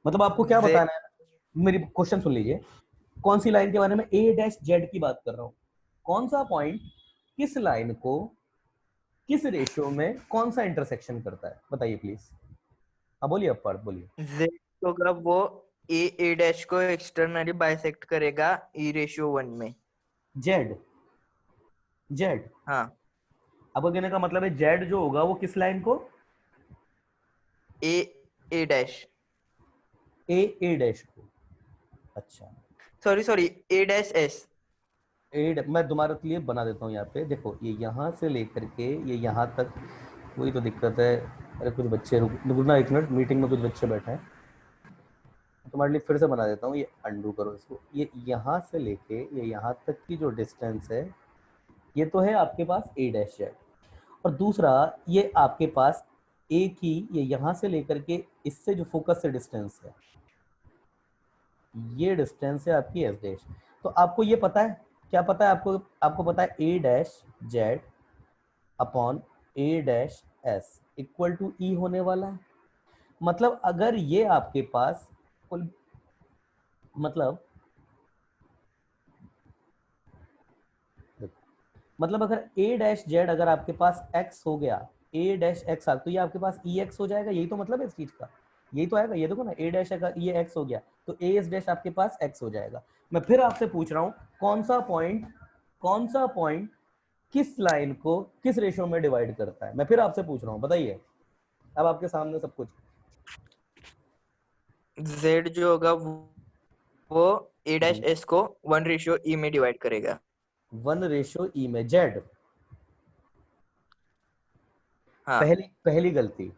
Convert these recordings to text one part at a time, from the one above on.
मतलब आपको क्या Z बताना है, मेरी क्वेश्चन सुन लीजिए, कौन सी लाइन के बारे में, ए डैश जेड की बात कर रहा हूँ, कौन सा पॉइंट किस लाइन को किस रेशियो में कौन सा इंटरसेक्शन करता है, बताइए प्लीज। हाँ बोलिए, अब पार्थ बोलिए। Z होगा वो ए डैश को एक्सटर्नली बाइसेक्ट करेगा E:1 में। जेड, जेड, हाँ, अब कहने का मतलब है जेड जो होगा वो किस लाइन को, ए डैश, ए डैश को। अच्छा, सॉरी ए डैश एस। मैं तुम्हारे लिए बना देता हूँ यहाँ पे, देखो ये यहाँ से लेकर के ये यहाँ तक, वही तो दिक्कत है। अरे कुछ बच्चे रुकना एक मिनट, मीटिंग में कुछ बच्चे बैठे हैं, तुम्हारे लिए फिर से बना देता हूँ, ये अंडू करो इसको। ये यहाँ से लेके ये यहाँ तक की जो डिस्टेंस है, ये तो है आपके पास ए डैश जेड, और दूसरा ये आपके पास ए की, ये यहाँ से लेकर के इससे जो फोकस से डिस्टेंस है, ये डिस्टेंस है आपकी एस डैश। तो आपको ये पता है, क्या पता है आपको, आपको पता है A dash Z upon A dash S equal to E होने वाला है। मतलब अगर ये आपके पास मतलब मतलब अगर ए डैश जेड अगर आपके पास एक्स हो गया, ए डैश एक्स तो ये आपके पास ई एक्स हो जाएगा, यही तो मतलब है इस चीज का, यही तो आएगा। ये देखो ना, ए डैश अगर ये एक्स हो गया तो ए एस डैश आपके पास एक्स हो जाएगा। मैं फिर आपसे पूछ रहा हूँ, कौन सा पॉइंट किस लाइन को किस रेशियो में डिवाइड करता है, मैं फिर आपसे पूछ रहा हूँ, बताइए। अब आपके सामने सब कुछ। Z जो होगा वो ए डैश एस को 1:E में डिवाइड करेगा। 1:E में जेड। हाँ, पहली गलती,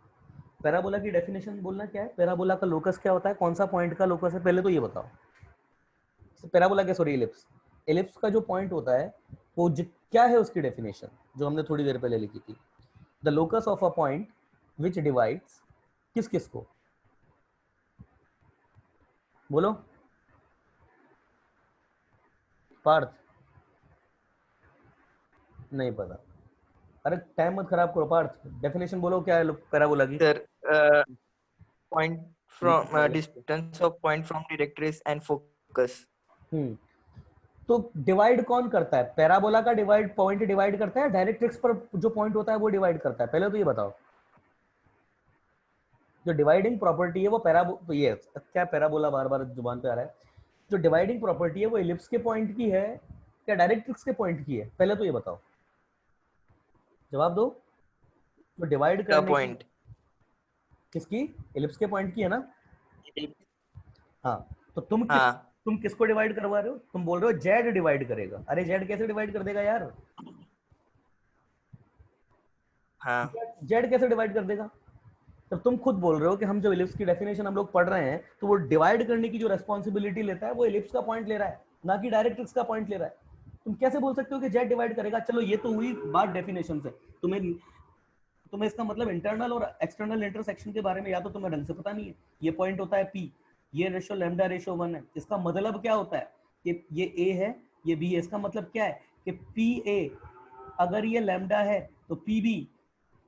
पैराबोला की डेफिनेशन बोलना क्या है, पैराबोला का लोकस क्या होता है, कौन सा पॉइंट का लोकस है, पहले तो ये बताओ। पैराबोला के, सॉरी इलिप्स, इलिप्स का जो पॉइंट होता है वो क्या है, उसकी डेफिनेशन जो हमने थोड़ी देर पहले लिखी थी, the locus of a point which divides किस किस को, बोलो पार्थ। नहीं पता, अरे टाइम मत खराब करो पार्थ, डेफिनेशन बोलो क्या है पैराबोला की। Sir point from distance of point from directrix and focus. Hmm, तो डिवाइड कौन करता है, पैराबोला का डिवाइड पॉइंट डिवाइड करता है, डायरेक्ट्रिक्स पर जो पॉइंट होता है वो डिवाइड करता है, पहले तो ये बताओ। जो डिवाइडिंग प्रॉपर्टी है वो तो ये क्या पैराबोला बार बार जुबान पे आ रहा है, जो डिवाइडिंग प्रॉपर्टी है वो इलिप्स के पॉइंट की है क्या डायरेक्ट्रिक्स के पॉइंट की है, पहले तो ये बताओ, जवाब दो। तो डिवाइड का करने की पॉइंट। किसकी, इलिप्स के पॉइंट की है ना। हाँ, तो हाँ, तुम किसको डिवाइड करवा रहे हो, तुम बोल रहे हो जेड डिवाइड करेगा, अरे जेड कैसे डिवाइड कर देगा यार, हाँ, जेड कैसे डिवाइड कर देगा। तब तुम खुद बोल रहे हो कि हम जो इलिप्स की डेफिनेशन हम लोग पढ़ रहे हैं, तो वो डिवाइड करने की जो रेस्पॉन्सिबिलिटी लेता है वो इलिप्स का पॉइंट ले रहा है, ना कि डायरेक्ट्रिक्स का पॉइंट ले रहा है। तुम कैसे बोल सकते हो कि जेड डिवाइड करेगा, चलो ये तो हुई बात डेफिनेशन से, तुम्हें इसका मतलब इंटरनल और एक्सटर्नल इंटरसेक्शन के बारे में या तो तुम्हें ढंग से पता नहीं है। ये पॉइंट होता है पी, ये रेशो लैम्डा रेशो 1 है, इसका मतलब क्या होता है कि ये ए है, ये बी है, इसका मतलब क्या है कि पी ए अगर ये लैम्डा है तो पी बी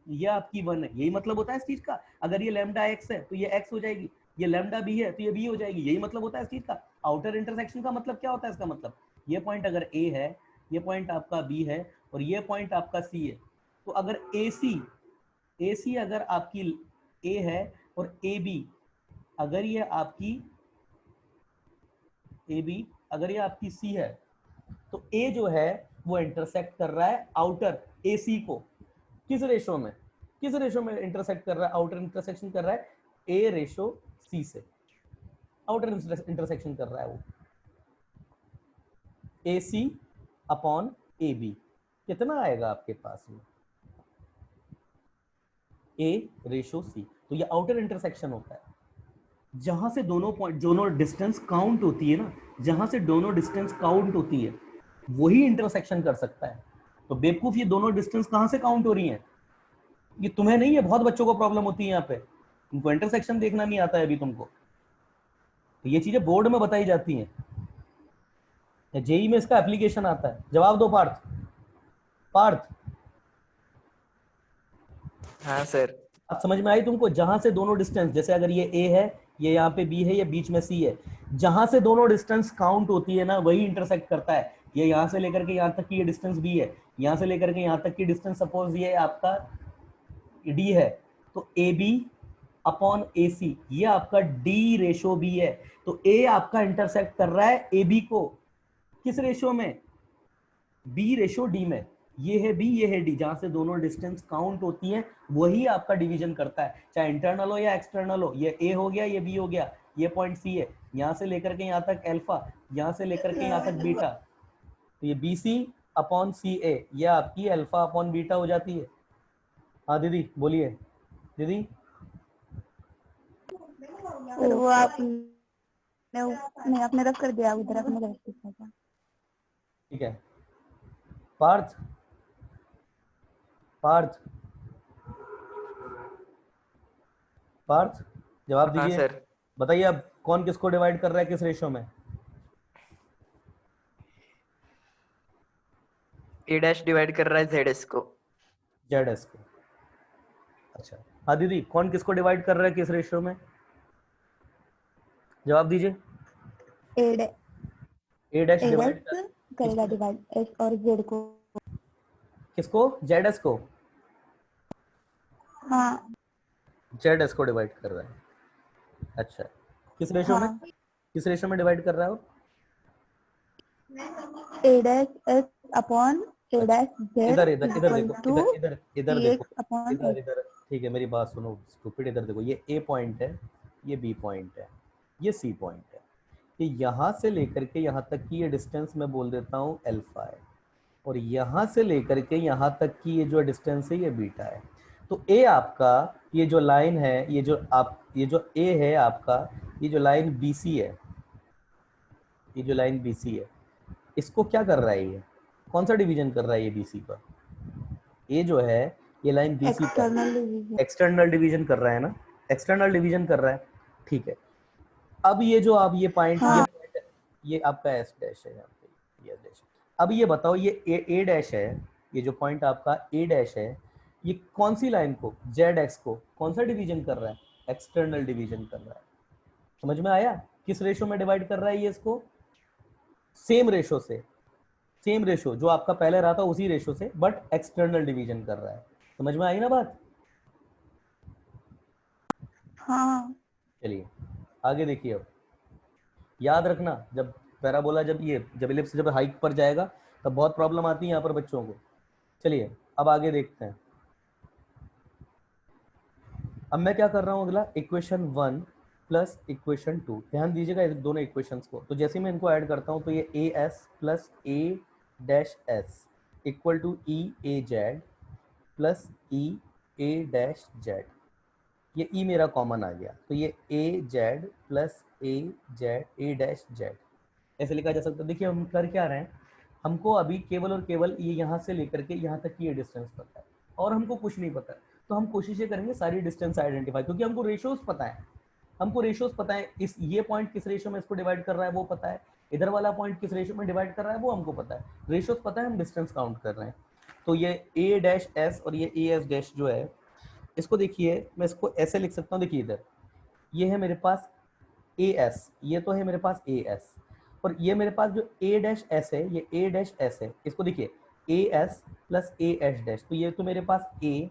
ये आपकी 1 है, यही मतलब होता है इस चीज का। अगर ये लैम्डा एक्स है तो ये एक्स हो जाएगी, ये लैम्डा बी है तो ये बी हो जाएगी, यही मतलब होता है इस चीज का। आउटर इंटरसेक्शन का मतलब क्या होता है, इसका मतलब ये पॉइंट अगर ए है, ये पॉइंट आपका बी है और ये पॉइंट आपका सी है, तो अगर ए सी अगर आपकी ए है और ए बी अगर ये आपकी ए बी अगर ये आपकी सी है, तो ए जो है वो इंटरसेक्ट कर रहा है आउटर ए सी को, किस रेशो में, किस रेशो में इंटरसेक्ट कर रहा है, आउटर इंटरसेक्शन कर रहा है ए रेशो सी से, आउटर इंटरसेक्शन कर रहा है वो ए सी अपॉन ए बी, कितना आएगा आपके पास में ए रेशो सी, तो ये आउटर इंटरसेक्शन होता है, जहां से दोनों पॉइंट दोनों डिस्टेंस काउंट होती है ना, जहां से दोनों डिस्टेंस काउंट होती है वही इंटरसेक्शन कर सकता है। तो बेवकूफ, ये दोनों डिस्टेंस कहां से काउंट हो रही हैं, ये तुम्हें नहीं है, बहुत बच्चों को प्रॉब्लम होती है यहाँ पे, तुमको इंटरसेक्शन देखना नहीं आता है अभी तुमको, तो ये चीजें बोर्ड में बताई जाती हैं, जेई में इसका एप्लीकेशन आता है। जवाब दो पार्थ, पार्थ हाँ सर। अब समझ में आई तुमको, जहां से दोनों डिस्टेंस, जैसे अगर ये ए है ये यहाँ पे B है, ये बीच में C है, जहां से दोनों डिस्टेंस काउंट होती है ना वही इंटरसेक्ट करता है। ये यहाँ से लेकर के यहाँ तक की ये डिस्टेंस B है, यहाँ से लेकर के यहाँ तक की डिस्टेंस सपोज ये आपका D है, तो AB अपॉन AC ये आपका D रेशो B है। तो A आपका इंटरसेक्ट कर रहा है AB को किस रेशो में, B रेशो D में। ये है B, ये है D, जहां से दोनों डिस्टेंस काउंट होती है वही आपका डिवीजन करता है, चाहे इंटरनल हो या एक्सटर्नल हो। ये A हो गया, ये B हो गया, ये पॉइंट C है, यहां से लेकर के यहां तक अल्फा, यहां से लेकर के यहां तक बीटा, तो ये BC अपॉन CA ये आपकी अल्फा अपॉन बीटा हो जाती है। हाँ दीदी बोलिए दीदी। वो आपने अपने रख कर दिया उधर अपने रख दिया। ठीक है पार्थ, पार्थ, पार्थ जवाब हाँ दीजिए, सर, बताइए अब कौन किसको डिवाइड कर रहा है किस रेशो में। ए डैश डिवाइड कर रहा है जेड एस को। जेड एस को। अच्छा हाँ दीदी कौन किसको डिवाइड कर रहा है किस रेशियो में, जवाब दीजिए। ए डैश डिवाइड करेगा डिवाइड एस और जेड को। किसको, जेड एस को। हाँ जेड एस को डिवाइड कर रहा है। अच्छा किस रेशियो में, हाँ किस रेशियो में डिवाइड कर रहा है वो। ए dash S upon A dash Z इधर इधर इधर इक्वल देखो, टू इधर इधर इधर सी देखो, एक्स अपॉन इधर एस। इधर ठीक है मेरी बात सुनो स्टूपिड, इधर देखो ये ए पॉइंट है, ये बी पॉइंट है, ये सी पॉइंट है, कि यहाँ से लेकर के यहाँ तक की ये डिस्टेंस मैं बोल देता हूँ अल्फा है, और यहाँ से लेकर के यहाँ तक की ये जो डिस्टेंस है ये बीटा है। तो ए आपका ये जो लाइन है, ये जो ए है आपका, ये जो लाइन बी सी है, ये जो लाइन बी सी है, इसको क्या कर रहा है, ये कौन सा डिवीजन कर रहा है ये बी सी पर। ये जो है ये लाइन बी सी पर एक्सटर्नल डिवीजन। एक्सटर्नल डिवीजन कर रहा है ना, एक्सटर्नल डिवीजन कर रहा है। ठीक है अब ये जो आप ये पॉइंट हाँ। ये आपका एस डैश है यहाँ पे, ये डैश। अब ये बताओ ये ए डैश है, ये जो पॉइंट आपका ए डैश है, ये कौन सी लाइन को, जेड एक्स को कौन सा डिवीजन कर रहा है, एक्सटर्नल डिवीजन कर रहा है। समझ में आया किस रेशो में डिवाइड कर रहा है ये इसको, सेम रेशो से, सेम रेशो जो आपका पहले रहा था उसी रेशो से, बट एक्सटर्नल डिवीजन कर रहा है। समझ में आई ना बात। हाँ चलिए आगे देखिए, अब याद रखना जब पैराबोला जब इलिप्स जब हाइट पर जाएगा तब बहुत प्रॉब्लम आती है यहाँ पर बच्चों को। चलिए अब आगे देखते हैं। अब मैं क्या कर रहा हूँ अगला, इक्वेशन 1 प्लस इक्वेशन 2, ध्यान दीजिएगा दोनों इक्वेशंस को। तो जैसे मैं इनको ऐड करता हूँ तो ये A S plus A dash S equal to E A Z plus E A dash Z, ये ई मेरा कॉमन आ गया, तो ये A Z plus A Z A dash Z ऐसे लिखा जा सकता है। देखिए हम कर क्या रहे हैं, हमको अभी केवल और केवल ये यहाँ से लेकर के यहाँ तक की ये डिस्टेंस पता है और हमको कुछ नहीं पता है, तो हम कोशिश ये करेंगे सारी डिस्टेंस आइडेंटिफाई, क्योंकि हमको रेशियोज पता है, हमको रेशियोज पता है, इस ये पॉइंट किस रेशियो में इसको डिवाइड कर रहा है वो पता है, इधर वाला पॉइंट किस रेशियो में डिवाइड कर रहा है वो हमको पता है, रेशियोज पता है, हम डिस्टेंस काउंट कर रहे हैं। तो ये ए डैश एस और ये ए एस डैश जो है, इसको देखिए मैं इसको ऐसे लिख सकता हूँ, देखिए इधर ये है मेरे पास ए एस, ये तो है मेरे पास ए एस, और ये मेरे पास जो ए डैश एस है ये ए डैश एस है, इसको देखिए ए S plus A S dash, तो ये तो मेरे पास ए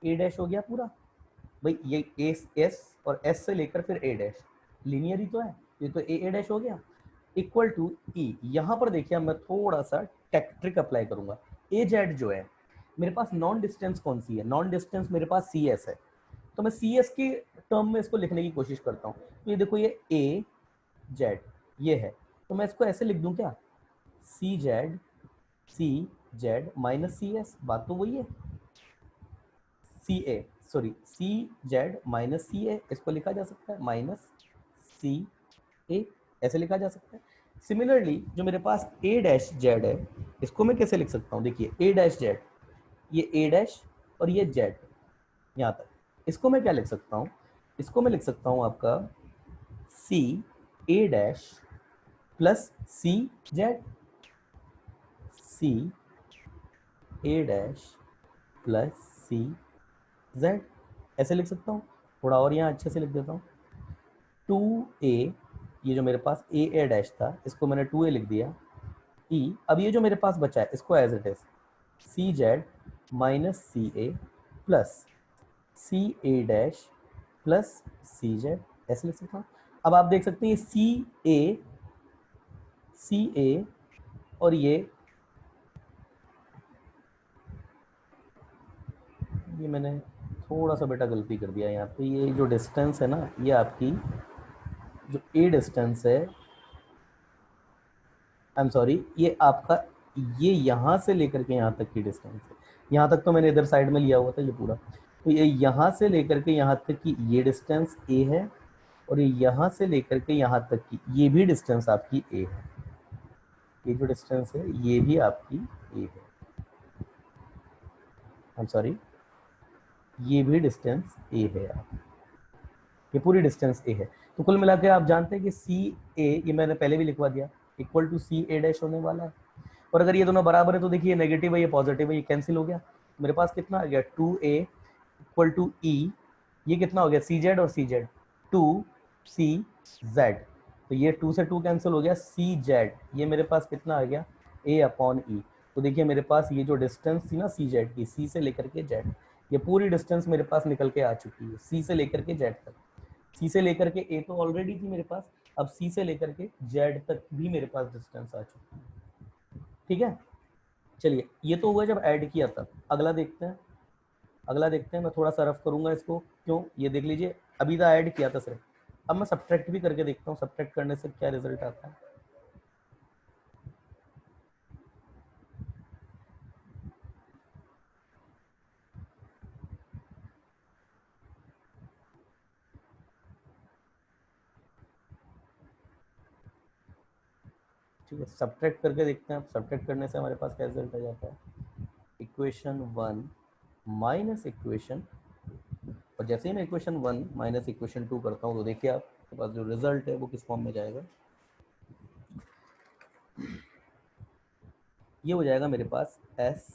डैश हो गया पूरा भाई, ये एस और एस से लेकर फिर ए डैश लीनियर ही तो है, ये तो ए डैश हो गया इक्वल टू ई। यहाँ पर देखिए मैं थोड़ा सा ट्रिक अप्लाई करूंगा, ए जेड जो है मेरे पास नॉन डिस्टेंस कौन सी है, नॉन डिस्टेंस मेरे पास सी एस है, तो मैं सी एस के टर्म में इसको लिखने की कोशिश करता हूँ। तो ये देखो ये ए जेड ये है, तो मैं इसको ऐसे लिख दूं क्या, सी जेड माइनस सी एस, बात तो वही है, सी ए sorry C Z minus C ए, इसको लिखा जा सकता है माइनस सी ए, ऐसे लिखा जा सकता है। सिमिलरली जो मेरे पास ए डैश जेड है इसको मैं कैसे लिख सकता हूँ, देखिए ए डैश जेड, ये ए डैश और ये जेड यहाँ तक, इसको मैं क्या लिख सकता हूँ, इसको मैं लिख सकता हूँ आपका सी A dash plus C Z, C A dash plus C Z, ऐसे लिख सकता हूँ। थोड़ा और यहाँ अच्छे से लिख देता हूँ, 2a, ये जो मेरे पास a डैश था इसको मैंने 2a लिख दिया, e, अब ये जो मेरे पास बचा है इसको as it is C Z minus C A plus C A dash plus C Z, ऐसे लिख सकता हूँ। अब आप देख सकते हैं ये सी ए और ये मैंने थोड़ा सा बेटा गलती कर दिया यहाँ पे, ये जो डिस्टेंस है ना, ये आपकी जो ए डिस्टेंस है, आई एम सॉरी, ये आपका ये यहाँ से लेकर के यहाँ तक की डिस्टेंस है। यहाँ तक तो मैंने इधर साइड में लिया हुआ था ये पूरा, तो ये यहाँ से लेकर के यहाँ तक की ये डिस्टेंस ए है, और ये यहाँ से लेकर के यहाँ तक की ये भी डिस्टेंस आपकी ए है। ये जो डिस्टेंस है ये भी आपकी ए है, आई एम सॉरी, ये भी डिस्टेंस ए है, ये पूरी डिस्टेंस ए है। तो कुल मिला के आप जानते हैं कि सी ए, ये मैंने पहले भी लिखवा दिया, equal to C A dash होने वाला है। और अगर ये दोनों बराबर है तो देखिए नेगेटिव है ये पॉजिटिव है, ये कैंसिल हो गया। मेरे पास कितना आ गया 2a इक्वल टू ई, ये कितना हो गया सी जेड और सी जेड 2cz, तो ये 2 से 2 कैंसिल हो गया, सी जेड ये मेरे पास कितना आ गया a अपॉन ई। तो देखिए मेरे पास ये जो डिस्टेंस थी ना सी जेड की, सी से लेकर के जेड, ये पूरी डिस्टेंस मेरे पास निकल के आ चुकी है, सी से लेकर के जेड तक। सी से लेकर के ए तो ऑलरेडी थी मेरे पास, अब सी से लेकर के जेड तक भी मेरे पास डिस्टेंस आ चुकी है। ठीक है, चलिए ये तो हुआ जब ऐड किया तब। अगला देखते हैं, अगला देखते हैं, मैं थोड़ा सा रफ करूंगा इसको, क्यों ये देख लीजिए, अभी तो ऐड किया था सिर्फ, अब मैं सब्ट्रैक्ट भी करके देखता हूँ, सब्ट्रैक्ट करने से क्या रिजल्ट आता है। ठीक है, सब्ट्रैक्ट करके देखते हैं, सब्ट्रैक्ट करने से हमारे पास क्या रिजल्ट आ जाता है। इक्वेशन 1 माइनस इक्वेशन, और जैसे ही मैं इक्वेशन 1 माइनस इक्वेशन 2 करता हूँ तो देखिए आपके पास जो रिजल्ट है वो किस फॉर्म में जाएगा। ये हो जाएगा मेरे पास S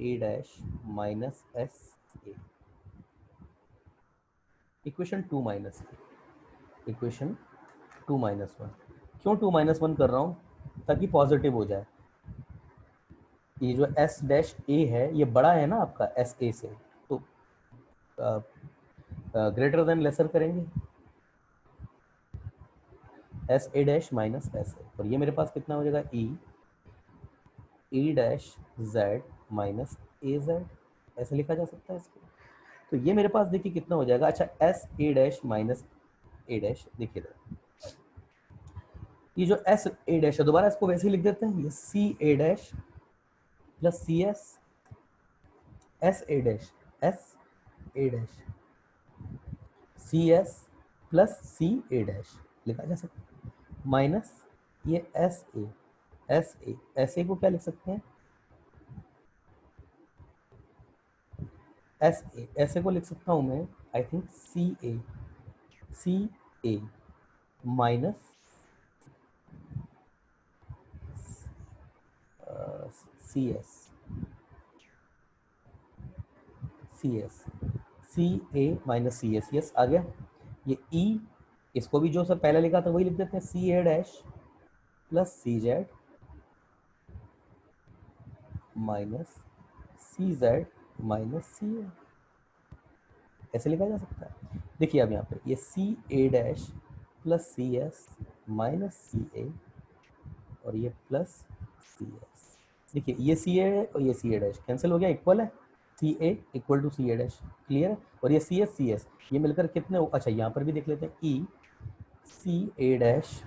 A dash minus S A, equation 2 minus equation 2 minus 1। क्यों 2 माइनस 1 कर रहा हूँ, ताकि पॉजिटिव हो जाए। ये जो एस डैश ए है ये बड़ा है ना आपका एस ए से, तो ग्रेटर देन लेसर करेंगे, S A dash minus S ए, और ये मेरे पास कितना हो जाएगा ई डैश जेड माइनस ए जेड, ऐसे लिखा जा सकता है इसको। तो ये मेरे पास देखिए कितना हो जाएगा, अच्छा S A dash minus A dash, देखिए ये जो एस ए डैश है दोबारा इसको वैसे ही लिख देते हैं, ये C A dash plus C S A dash C S plus C A dash लिखा जा सकता है, माइनस ये एस ए को क्या लिख सकते हैं, एस ए को लिख सकता हूं मैं I think C A minus C A minus C S, yes आ गया। ये ई, इसको भी जो सब पहले लिखा था वही लिख देते हैं, सी A dash plus C Z minus C Z minus C ए, ऐसे लिखा जा सकता है। देखिए अब यहाँ पे ये C A dash plus C S minus C A, और ये प्लस सी एस, देखिए ये सी ए और ये सी ए डैश कैंसिल हो गया, इक्वल है C A equal to C A dash, clear है। और ये सी एस ये मिलकर कितने हो, अच्छा यहाँ पर भी देख लेते हैं, ई C A dash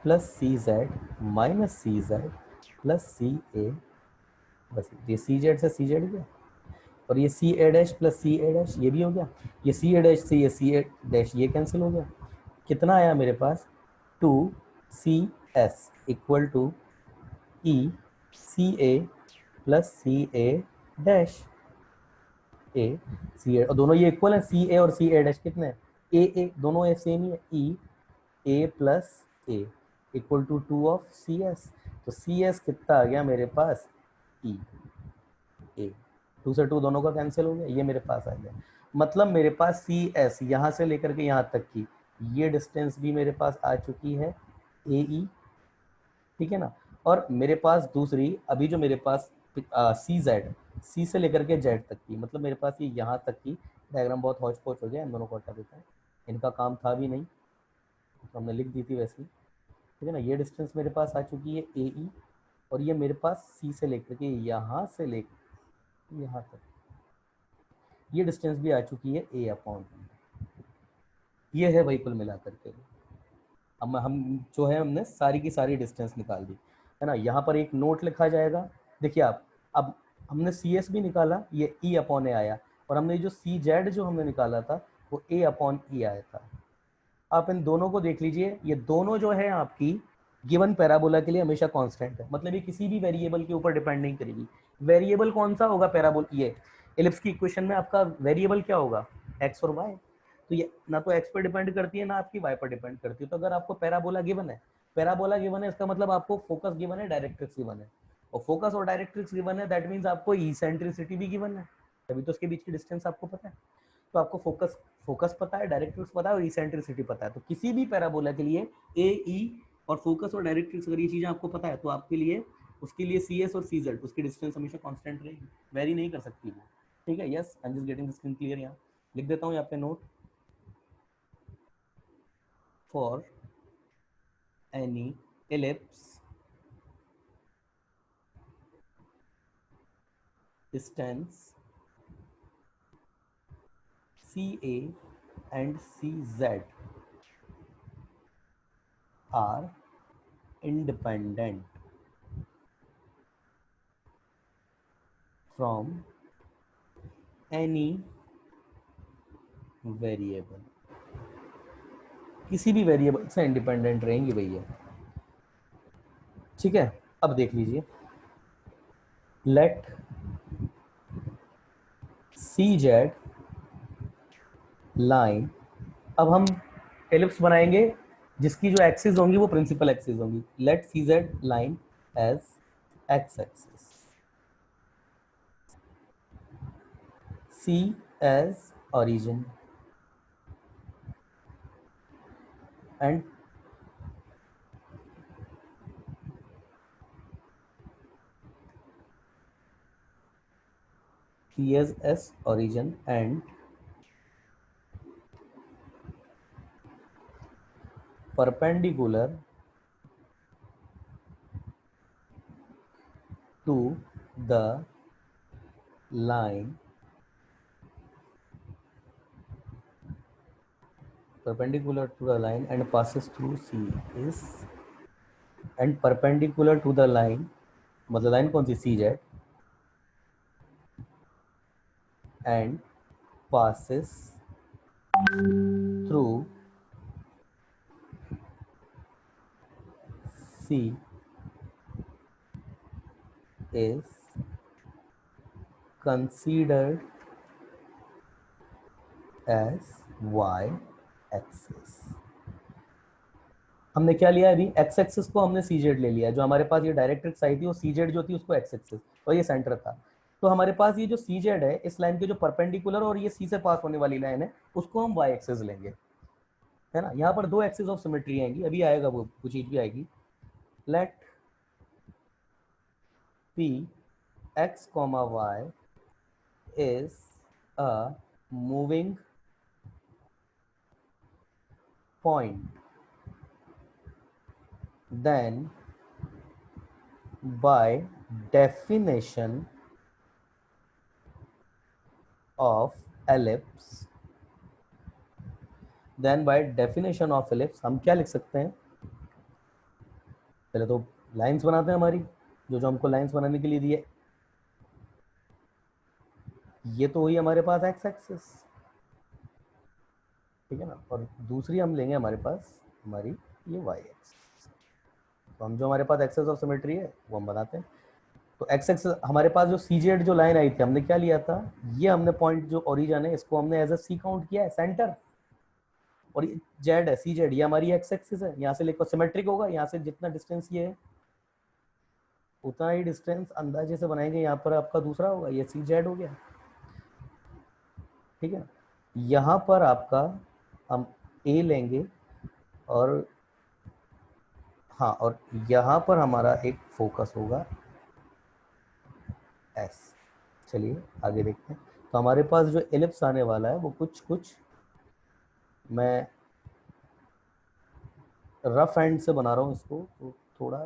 plus C Z minus C Z plus C ए, बस ये सी जेड से सी जेड गया, और ये C A dash plus C A dash ये भी हो गया, ये सी ए डैश से ये सी ए डैश ये कैंसिल हो गया, कितना आया मेरे पास 2cs equal to E C A plus C A dash A C A, और दोनों ये इक्वल है, सी ए और सी ए डैश कितने हैं, ए दोनों ए सेम ही है, E A plus A equal to 2 of C S, तो सी एस कितना आ गया मेरे पास ई ए, 2 से 2 दोनों का कैंसिल हो गया, ये मेरे पास आ गया। मतलब मेरे पास सी एस यहाँ से लेकर के यहाँ तक की ये डिस्टेंस भी मेरे पास आ चुकी है AE, ठीक है ना। और मेरे पास दूसरी अभी जो मेरे पास CZ, C से लेकर के Z तक की, मतलब मेरे पास ये यहाँ तक की डायग्राम बहुत हौच पौच हो गया, इन दोनों को हटा देता है, इनका काम था भी नहीं तो हमने लिख दी थी वैसे ही, ठीक है ना। ये डिस्टेंस मेरे पास आ चुकी है AE, और ये मेरे पास C से लेकर के यहाँ से लेकर यहाँ तक ये डिस्टेंस भी आ चुकी है A/, ये है वही कुल मिलाकर के। हम जो है हमने सारी की सारी डिस्टेंस निकाल दी, है ना। यहाँ पर एक नोट लिखा जाएगा, देखिए आप, अब हमने CS भी निकाला, ये E/A आया, और हमने जो CZ जो हमने निकाला था वो A/E आया था। आप इन दोनों को देख लीजिए, ये दोनों जो है आपकी गिवन पैराबोला के लिए हमेशा कांस्टेंट है, मतलब ये किसी भी वेरिएबल के ऊपर डिपेंड नहीं करेगी। वेरिएबल कौन सा होगा पैराबोल, ये एलिप्स की इक्वेशन में आपका वेरिएबल क्या होगा, x और y। तो ये ना तो x पर डिपेंड करती है ना आपकी y पर डिपेंड करती है। तो अगर आपको पैराबोला गिवन है, इसका मतलब आपको फोकस गिवन है, डायरेक्ट्रिक्स गिवन है, और फोकस और डायरेक्ट्रिक्स गिवन है, दैट मीन्स आपको इसेंट्रिसिटी भी गिवन है, तभी तो उसके बीच की डिस्टेंस आपको पता है। तो आपको फोकस पता है, डायरेक्ट्रिक्स पता है और इसेंट्रिसिटी पता है। तो किसी भी पैराबोला के लिए AE और फोकस और डायरेक्ट्रिक्स अगर ये चीजें आपको पता है तो आपके लिए उसके लिए CS और CZ उसकी डिस्टेंस हमेशा कांस्टेंट रहेगी, वेरी नहीं कर सकती वो, ठीक है। Yes, I am just getting the screen clear. यहाँ लिख देता हूँ यहाँ पे note, for any ellipse distance CA and CZ are independent from any variable, किसी भी वेरिएबल से इंडिपेंडेंट रहेंगी भैया, ठीक है। अब देख लीजिए, लेट CZ लाइन, अब हम एलिप्स बनाएंगे जिसकी जो एक्सिस होंगी वो प्रिंसिपल एक्सिस होंगी। Let CZ line as x axis, C as origin and C as S origin and perpendicular to the line, perpendicular to the line and passes through C is, and perpendicular to the line, मतलब line कौन सी, CZ, and passes through C is considered as y axis. हमने क्या लिया अभी, x axis को हमने CZ ले लिया, जो हमारे पास ये डायरेक्ट्रिक्स आई थी वो CZ जो थी उसको x एक्सिस और ये सेंटर था। तो हमारे पास ये जो CZ है, इस लाइन के जो परपेंडिकुलर और ये C से पास होने वाली लाइन है उसको हम y एक्सिस लेंगे, है ना। यहाँ पर दो एक्सिस ऑफ सिमेट्री आएंगी, अभी आएगा वो चीज भी आएगी। Let P x, y is a moving point, then by definition of ellipse, हम क्या लिख सकते हैं, पहले तो लाइंस बनाते हैं हमारी, जो हमको लाइंस बनाने के लिए दिए। ये तो हुई हमारे पास x एक्सिस, ठीक है ना, और दूसरी हम लेंगे हमारे पास हमारी ये y एक्सिस। तो हम जो हमारे पास एक्सिस ऑफ सिमेट्री है वो हम बनाते हैं। तो x एक्सिस हमारे पास जो CZ जो लाइन आई थी हमने क्या लिया था, ये हमने पॉइंट जो ओरिजिन है इसको हमने एज अ C काउंट किया है, सेंटर, और ये Z है CZ, ये हमारी x एक्सिस है। यहाँ से लेकर सिमेट्रिक होगा, यहाँ से जितना डिस्टेंस ये है उतना ही डिस्टेंस अंदाजे से बनाएंगे, यहाँ पर आपका दूसरा होगा, ये CZ हो गया, ठीक है। यहाँ पर आपका हम ए लेंगे और हाँ, और यहाँ पर हमारा एक फोकस होगा एस। चलिए आगे देखते हैं। तो हमारे पास जो एलिप्स आने वाला है वो कुछ मैं रफ एंड से बना रहा हूँ इसको, तो थोड़ा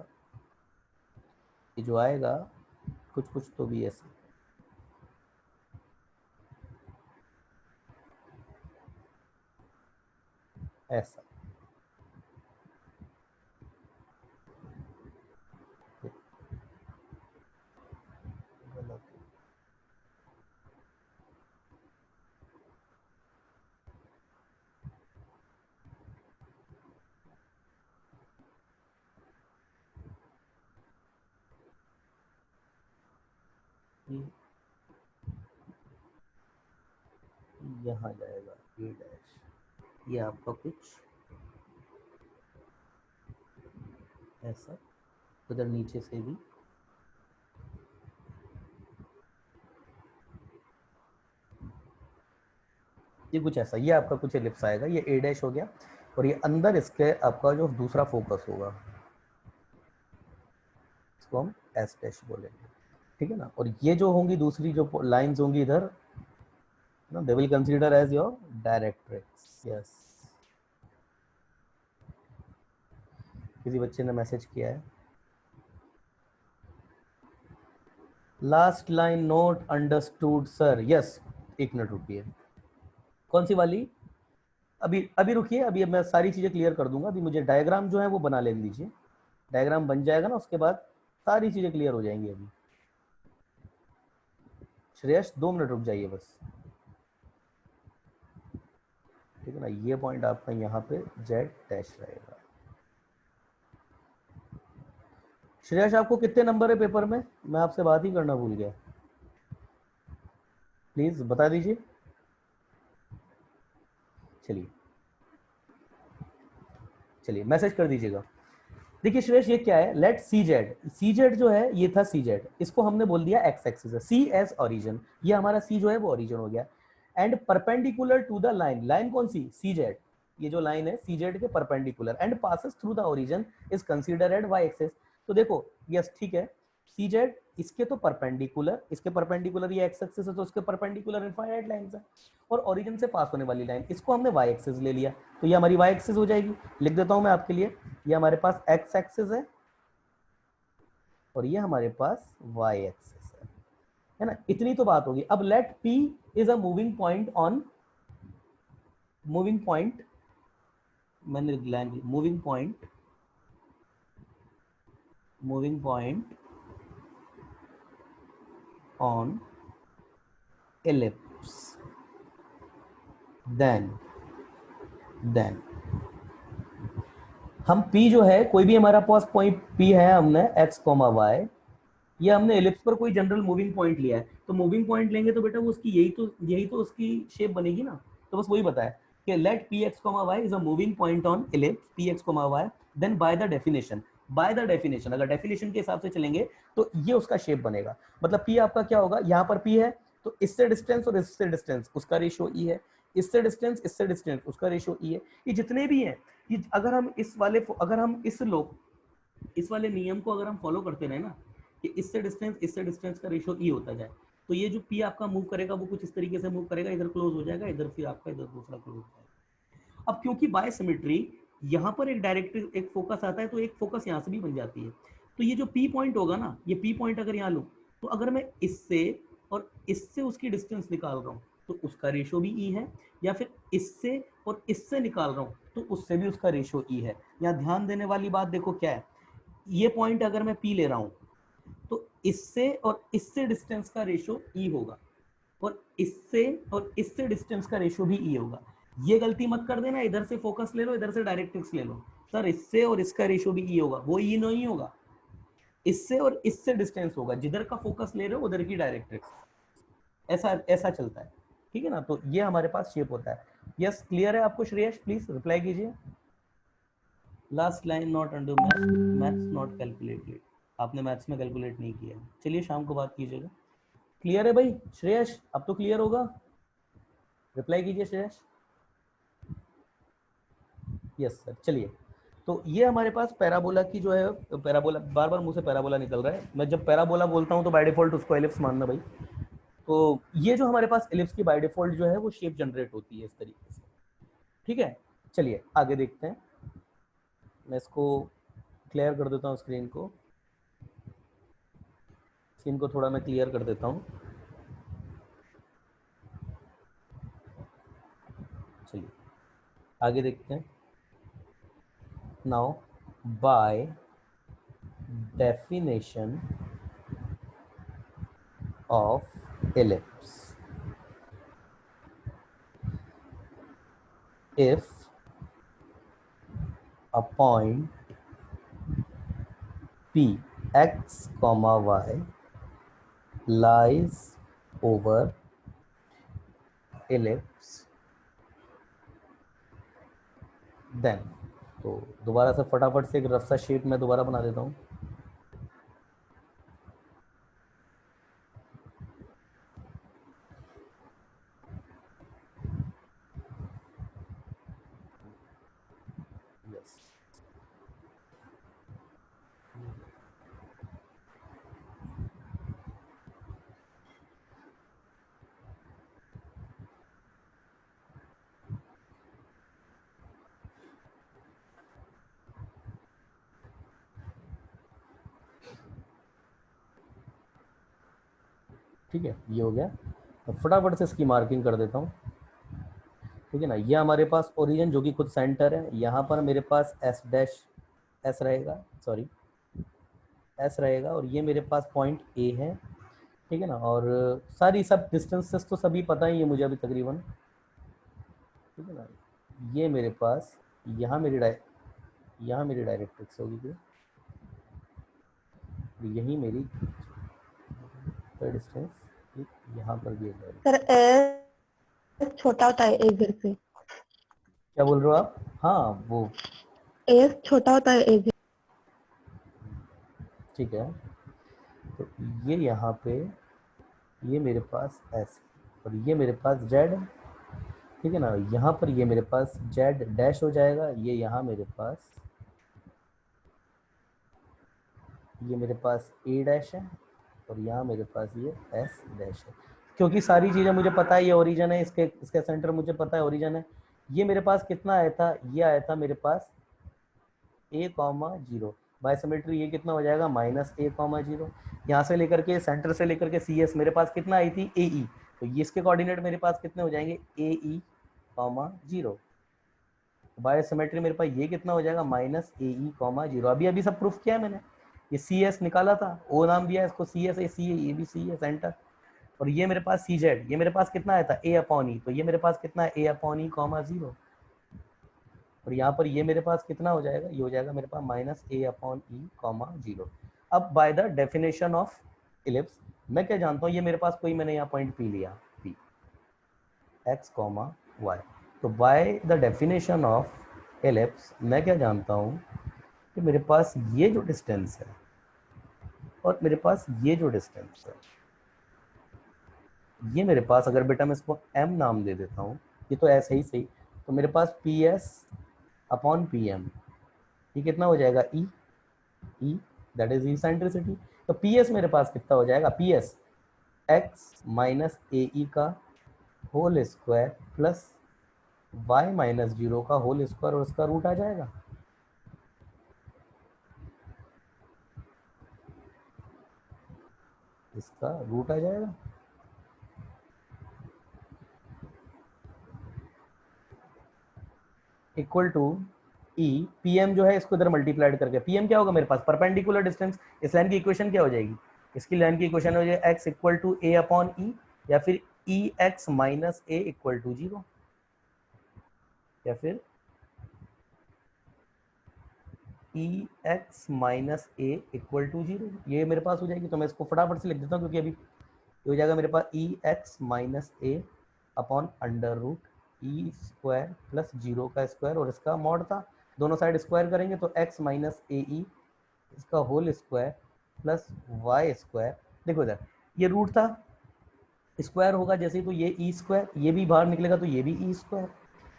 ये जो आएगा कुछ तो भी ऐसे, ऐसा। यहाँ जाएगा ए डैश, ये आपका कुछ ऐसा, उधर नीचे से भी ये कुछ ऐसा, ये आपका कुछ एलिप्स आएगा, ये ए डैश हो गया। और ये अंदर इसके आपका जो दूसरा फोकस होगा इसको हम एस डैश बोलेंगे, ठीक है ना। और ये जो होंगी दूसरी जो लाइंस होंगी इधर ना, they will consider as your directrix. Yes, किसी बच्चे ने मैसेज किया है, last line not understood sir. Yes, एक मिनट रुकिए, कौन सी वाली? अभी रुकिए, अभी मैं सारी चीजें क्लियर कर दूंगा। अभी मुझे डायग्राम जो है वो बना लेने दीजिए, डायग्राम बन जाएगा ना, उसके बाद सारी चीजें क्लियर हो जाएंगी। अभी श्रेयस 2 मिनट रुक जाइए बस, ठीक है ना। ये पॉइंट आपका यहाँ पे जेड डैश रहेगा। श्रेयस आपको कितने नंबर है पेपर में? मैं आपसे बात ही करना भूल गया, प्लीज बता दीजिए। चलिए मैसेज कर दीजिएगा। देखिए श्रेयस, ये क्या है, लेट सी जेड जो है ये था सी जेड, इसको हमने बोल दिया एक्स एक्सिस है, सी एज ओरिजिन, ये हमारा सी जो है वो ओरिजिन हो गया। And perpendicular to the line, line कौन सी? सी जेड, ये जो लाइन है सी जेड के perpendicular, and passes through the origin is consider at y axis. तो देखो यस ठीक है, सी जेड इसके तो परपेंडिकुलर, इसके परपेंडिकुलर ये एक्स एक्सिस है तो उसके परपेंडिकुलर इनफाइनाइट लाइंस है, और ओरिजिन से पास होने वाली लाइन इसको हमने वाई एक्सिस ले लिया, तो ये हमारी वाई एक्सिस हो जाएगी। लिख देता हूं मैं आपके लिए, ये हमारे पास एक्स एक्सिस है और ये हमारे पास वाई एक्सिस है ना। इतनी तो बात होगी। अब let P is a moving point on, moving point, मैंने moving point, moving point on ellipse, then हम P जो है, कोई भी हमारा पास पॉइंट P है, हमने x, y, ये हमने एलिप्स पर कोई जनरल मूविंग पॉइंट लिया है, तो मूविंग पॉइंट लेंगे तो बेटा वो उसकी यही तो उसकी शेप बनेगी ना। तो बस वही बताया कि let P x comma y is a moving point on ellipse P x comma y, then by the definition, by the definition, अगर डेफिनेशन के हिसाब से चलेंगे तो ये उसका शेप बनेगा। मतलब पी आपका क्या होगा, यहाँ पर पी है तो इससे डिस्टेंस और इससे डिस्टेंस उसका रेशियो ई है, इससे डिस्टेंस उसका रेशियो ई है। ये जितने भी हैं, ये अगर हम इस वाले नियम को अगर हम फॉलो करते रहे ना, कि इससे डिस्टेंस का रेशियो ई होता जाए, तो ये जो पी आपका मूव करेगा वो कुछ इस तरीके से मूव करेगा, इधर क्लोज हो जाएगा, इधर फिर आपका इधर दूसरा क्लोज हो जाएगा। अब क्योंकि बाय सिमेट्री यहाँ पर एक डायरेक्ट एक फोकस आता है, तो एक फोकस यहाँ से भी बन जाती है। तो ये जो पी पॉइंट होगा ना, ये पी पॉइंट अगर यहाँ लूँ, तो अगर मैं इससे और इससे उसकी डिस्टेंस निकाल रहा हूँ तो उसका रेशियो भी ई है, या फिर इससे और इससे निकाल रहा हूँ तो उससे भी उसका रेशियो ई है। यहाँ ध्यान देने वाली बात देखो क्या है, ये पॉइंट अगर मैं पी ले रहा हूँ तो इससे और इससे डिस्टेंस का रेशियो ई होगा, और इससे डिस्टेंस का रेशियो भी ई होगा। ये गलती मत कर देना, इधर से फोकस ले लो, इधर से डायरेक्ट्रिक्स ले लो, सर इससे और इसका रेशियो भी ई होगा, वो ई नहीं होगा, इससे और इससे डिस्टेंस होगा, जिधर का फोकस ले रहे हो उधर की डायरेक्ट्रिक्स, ऐसा ऐसा चलता है, ठीक है ना। तो ये हमारे पास शेप होता है। यस क्लियर है आपको श्रेयस? प्लीज रिप्लाई कीजिए। Last line not under maths not calculated, आपने मैथ्स में कैलकुलेट नहीं किया। चलिए शाम को बात कीजिएगा। क्लियर है भाई? श्रेयस अब तो क्लियर होगा, रिप्लाई कीजिए श्रेयस। यस सर, चलिए। तो ये हमारे पास पैराबोला की जो है, पैराबोला बार बार मुंह से पैराबोला निकल रहा है, मैं जब पैराबोला बोलता हूँ तो बाय डिफॉल्ट उसको एलिप्स मानना भाई। तो ये जो हमारे पास एलिप्स की बाय डिफॉल्ट जो है वो शेप जनरेट होती है इस तरीके से, ठीक है। चलिए आगे देखते हैं, मैं इसको क्लियर कर देता हूँ स्क्रीन को, स्क्रीन को थोड़ा मैं क्लियर कर देता हूँ। चलिए आगे देखते हैं। Now by definition of ellipse, if a point P x comma y lies over ellipse, then, तो दोबारा से फटाफट से एक रफ सा शेप मैं दोबारा बना देता हूँ। यस, ठीक है, ये हो गया। तो फटाफट से इसकी मार्किंग कर देता हूँ, ठीक है ना। ये हमारे पास ओरिजिन जो कि खुद सेंटर है, यहाँ पर मेरे पास एस डैश एस रहेगा, सॉरी एस रहेगा, और ये मेरे पास पॉइंट ए है, ठीक है ना। और सारी सब डिस्टेंसेस तो सभी पता ही है मुझे अभी तकरीबन, ठीक है ना। ये मेरे पास यहाँ मेरी डायरेक्ट्रिक्स होगी, यही मेरी डिस्टेंस, यहाँ पर भी है। सर एस छोटा होता है एक घर से, क्या बोल रहे हो आप? हाँ वो एस छोटा होता है एक घर। ठीक है। तो ये यहाँ पे ये मेरे पास एस और ये मेरे पास जेड है, ठीक है ना। यहाँ पर ये मेरे पास जेड डैश हो जाएगा, ये यहाँ मेरे पास ए डैश है, और यहाँ मेरे पास ये एस डैश है। क्योंकि सारी चीज़ें मुझे पता है, ये ओरिजिन है, इसके सेंटर मुझे पता है, ओरिजिन है। ये मेरे पास कितना आया था? ये आया था मेरे पास a comma zero. By symmetry ये कितना हो जाएगा? Minus a comma zero. यहाँ से लेकर के सेंटर से लेकर के सी एस मेरे पास कितना आई थी? ए ई। तो ये इसके कोऑर्डिनेट मेरे पास कितने हो जाएंगे? ए ई कॉमा जीरो। बाय सिमेट्री मेरे पास ये कितना हो जाएगा? माइनस ए ई कॉमा जीरो। अभी अभी सब प्रूफ किया है मैंने, ये सी एस निकाला था, ओ नाम दिया है इसको, सी एस ए सी ए, ये भी सी है सेंटर। और ये मेरे पास सी जेड, ये मेरे पास कितना आया था? ए अपॉन ई। तो ये मेरे पास कितना है? ए अपॉन ई कॉमा जीरो। और यहाँ पर ये मेरे पास कितना हो जाएगा? ये हो जाएगा मेरे पास माइनस ए अपॉन ई कॉमा जीरो। अब bye the definition of ellipse मैं क्या जानता हूँ? ये मेरे पास कोई, मैंने यहाँ पॉइंट पी लिया, पी एक्स कॉमा वाई। तो bye the definition of ellipse मैं क्या जानता हूँ कि मेरे पास ये जो डिस्टेंस है और मेरे पास ये जो डिस्टेंस है, ये मेरे पास, अगर बेटा मैं इसको m नाम दे देता हूँ, ये तो ऐसे ही सही, तो मेरे पास P S upon P M, ये कितना हो जाएगा? E E that is eccentricity. तो पी एस मेरे पास कितना हो जाएगा? पी एस एक्स माइनस ए ई का whole square plus Y minus zero का होल स्क्वायर, और उसका रूट आ जाएगा। इसका रूट आ जाएगा, equal to E P M जो है इसको इधर मल्टीप्लाइड करके, पी एम क्या होगा मेरे पास? Perpendicular distance. इस लाइन की इक्वेशन क्या हो जाएगी? इसकी लाइन की इक्वेशन हो जाएगी X equal to A upon E, या फिर E X minus A equal to zero, या फिर E X minus A equal to zero. ये मेरे पास हो जाएगी। तो मैं इसको फटाफट से लिख देता हूँ, क्योंकि अभी ये हो जाएगा मेरे पास ई एक्स माइनस ए upon under root E square plus zero का स्क्वायर, और इसका मॉड था, दोनों साइड स्क्वायर करेंगे तो एक्स माइनस ए ई इसका whole square plus Y square. देखो इधर ये रूट था, स्क्वायर होगा जैसे ही तो ये ई स्क्वायर, ये भी बाहर निकलेगा तो ये भी ई स्क्वायर,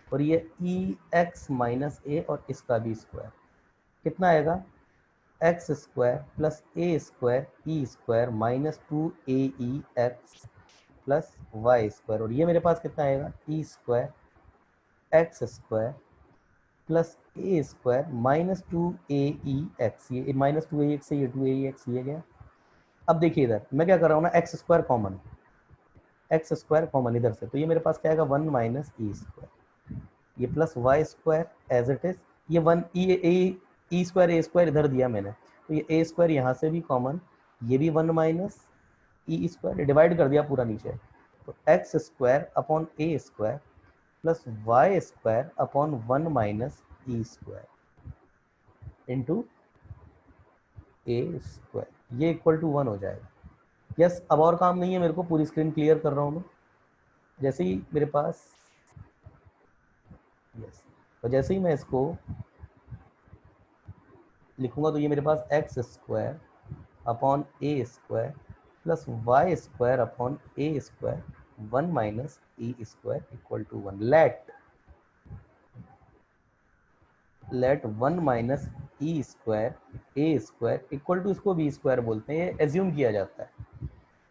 और ये ई एक्स माइनस ए और इसका भी स्क्वायर कितना आएगा, एक्स स्क्वायर प्लस ए स्क्वायर ई स्क्वायर माइनस 2 ए एक्स प्लस वाई स्क्वायर, और ये मेरे पास कितना आएगा, E square x square plus ए स्क्वायर माइनस 2 ए एक्स, ये माइनस 2 ए एक्स से ये 2 ए एक्स ये गया। अब देखिए इधर मैं क्या कर रहा हूँ ना, x square common, x square common इधर से, तो ये मेरे पास क्या आएगा 1 माइनस ई स्क्वायर, ये plus Y square as it is, ये 1 ई स्क्वायर ए स्क्वायर इधर दिया मैंने, तो ये ए स्क्वायर यहाँ से भी कॉमन, ये भी 1 माइनस ई स्क्वायर, डिवाइड कर दिया पूरा नीचे, तो X square upon A square plus Y square upon 1 minus E square into A square, ये इक्वल टू 1 हो जाएगा। यस, अब और काम नहीं है मेरे को, पूरी स्क्रीन क्लियर कर रहा हूँ मैं। जैसे ही मेरे पास यस, तो जैसे ही मैं इसको लिखूंगा तो ये मेरे पास X square upon A square plus Y square upon A square 1 minus E square equal to 1। Let 1 minus E square A square equal to, इसको बी स्क्वायर बोलते हैं, ये एज्यूम किया जाता है।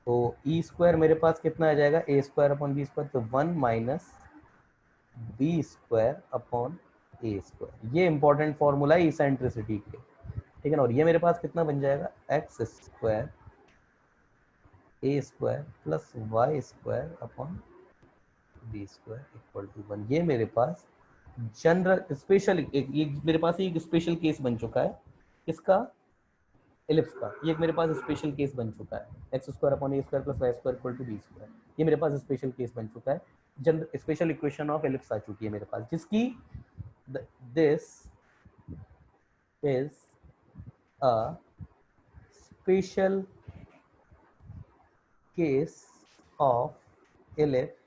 तो ई स्क्वायर मेरे पास कितना आ जाएगा, ए स्क्वायर अपॉन बी स्क्वायर, तो 1 माइनस बी स्क्वायर अपॉन ए स्क्वायर, ये इंपॉर्टेंट फॉर्मूला है इसेंट्रिसिटी के, ठीक है ना। और ये मेरे पास कितना बन जाएगा, x square A square plus Y square upon b square equal to 1। ये मेरे पास जनरल स्पेशल, ये मेरे पास एक स्पेशल केस बन चुका है इसका, एलिप्स का, ये मेरे पास स्पेशल केस बन चुका है, X square upon A square plus Y square equal to B square, ये मेरे पास स्पेशल केस बन चुका है, general special equation of ellipse आ चुकी है मेरे पास, जिसकी this is a special case of ellipse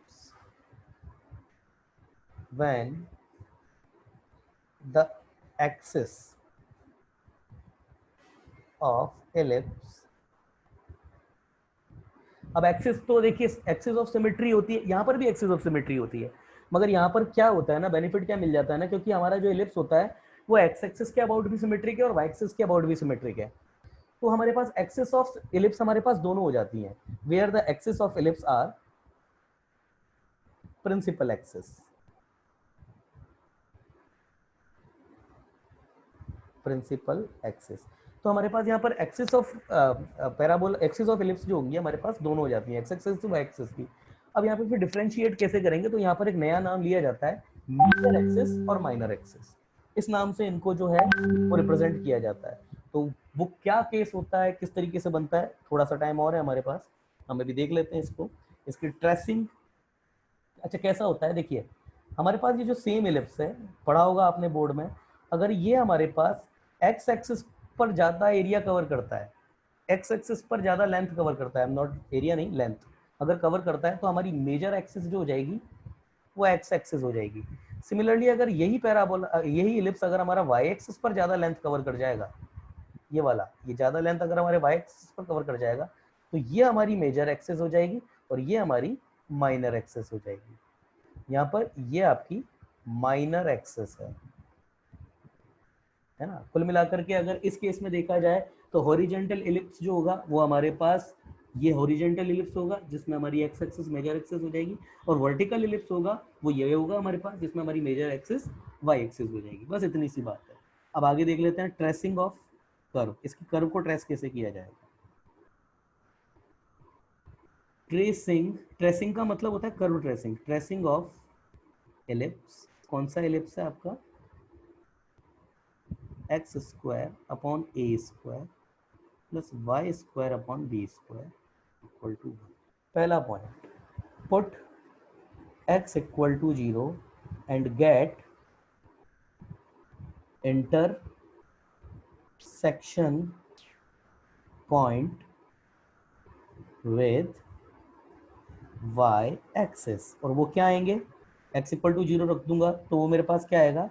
when the axis of ellipse, अब एक्सिस तो देखिए एक्सिस ऑफ सिमेट्री होती है, यहाँ पर भी एक्सिस ऑफ सिमेट्री होती है, मगर यहाँ पर क्या होता है ना, बेनिफिट क्या मिल जाता है ना, क्योंकि हमारा जो एलिप्स होता है वो एक्स एक्सिस के अबाउट भी सिमेट्रिक है और वाई एक्सिस के अबाउट भी सिमेट्रिक है, तो हमारे पास एक्सिस ऑफ एलिप्स हमारे पास दोनों हो जाती हैं, where the axis of ellipse are principal axis, principal axis. तो हमारे पास यहाँ पर axis of parabola, axis of ellipse जो होंगी हमारे पास दोनों हो जाती हैं, x axis to y axis की। अब यहाँ पे फिर डिफरेंशिएट कैसे करेंगे, तो यहाँ पर एक नया नाम लिया जाता है मेजर एक्सिस और माइनर एक्सिस, इस नाम से इनको जो है वो रिप्रेजेंट किया जाता है। तो वो क्या केस होता है, किस तरीके से बनता है, थोड़ा सा टाइम और है हमारे पास, हम अभी देख लेते हैं इसको, इसकी ट्रेसिंग। अच्छा कैसा होता है, देखिए हमारे पास ये जो सेम एलिप्स है, पढ़ा होगा आपने बोर्ड में, अगर ये हमारे पास एक्स एक्सिस पर ज्यादा एरिया कवर करता है, एक्स एक्सिस पर ज्यादा लेंथ कवर करता है, नॉट एरिया नहीं लेंथ, अगर कवर करता है तो हमारी मेजर एक्सिस जो हो जाएगी वो एक्स एक्सिस हो जाएगी। सिमिलरली अगर यही पैराबोला, यही एलिप्स अगर हमारा वाई एक्सिस पर ज्यादा लेंथ कवर कर जाएगा, ये वाला, ये ज्यादा लेंथ अगर हमारे वाई एक्सिस पर कवर कर जाएगा तो ये हमारी मेजर एक्सिस हो जाएगी और ये हमारी माइनर एक्सिस हो जाएगी। यहाँ पर ये आपकी माइनर एक्सिस है ना। कुल मिलाकर के अगर इस केस में देखा जाए तो हॉरिजेंटल एलिप्स जो होगा वो हमारे पास ये हॉरिजेंटल एलिप्स होगा जिसमें हमारी एक्स एक्सिस मेजर एक्सिस हो जाएगी, और वर्टिकल एलिप्स होगा वो ये होगा हमारे पास जिसमें हमारी मेजर एक्सिस वाई एक्सिस हो जाएगी। बस इतनी सी बात है। अब आगे देख लेते हैं ट्रेसिंग ऑफ कर्व, इसकी कर्व को ट्रेस कैसे किया जाएगा। ट्रेसिंग का मतलब होता है curve tracing. Tracing of ellipse, कौन सा एलिप्स है आपका, x square upon A square plus Y square upon b square equal to 1। पहला point, put x equal to 0 and get intersection point with y axis, और वो क्या आएंगे, x equal to 0 रख दूंगा तो वो मेरे पास क्या आएगा,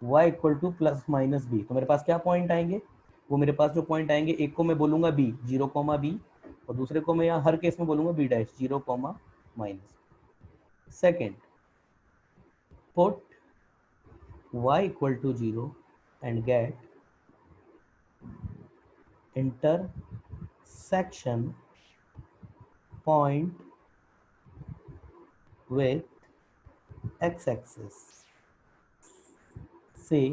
y equal to plus minus b, तो मेरे पास क्या पॉइंट आएंगे, वो मेरे पास जो पॉइंट आएंगे, एक को मैं बोलूंगा b 0 कॉमा b, और दूसरे को मैं यहाँ हर केस में बोलूंगा b dash 0 comma minus. Second, put y equal to 0 and get intersection point with x-axis से,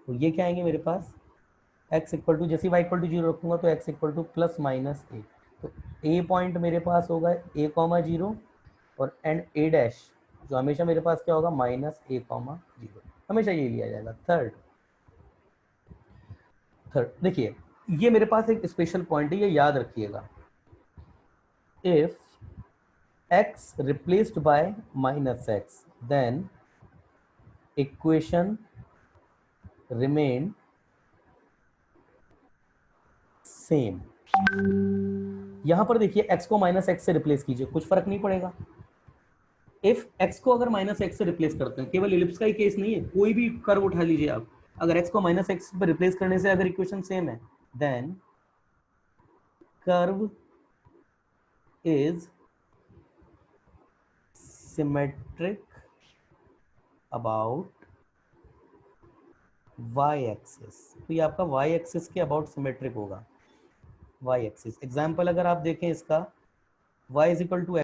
तो ये क्या आएंगे मेरे पास, x इक्वल टू, जैसे y इक्वल टू 0 रखूंगा तो x equal to plus minus A, तो a पॉइंट मेरे पास होगा a कॉमा 0 और एंड a डैश जो हमेशा मेरे पास क्या होगा माइनस a कॉमा 0, हमेशा ये लिया जाएगा। थर्ड देखिए ये मेरे पास एक स्पेशल पॉइंट है, ये याद रखिएगा। If x replaced by minus x then equation remain same. यहां पर देखिए x को माइनस एक्स से रिप्लेस कीजिए, कुछ फर्क नहीं पड़ेगा। इफ x को अगर माइनस एक्स से रिप्लेस करते हैं, केवल इलिप्स का ही केस नहीं है, कोई भी कर्व उठा लीजिए आप, अगर x को माइनस एक्स पर रिप्लेस करने से अगर इक्वेशन सेम है, then curve is symmetric about y axis, तो ये आपका y एक्सिस के अबाउट सिमेट्रिक होगा। y एक्सिस एग्जाम्पल अगर आप देखें इसका, y इज इक्वल टू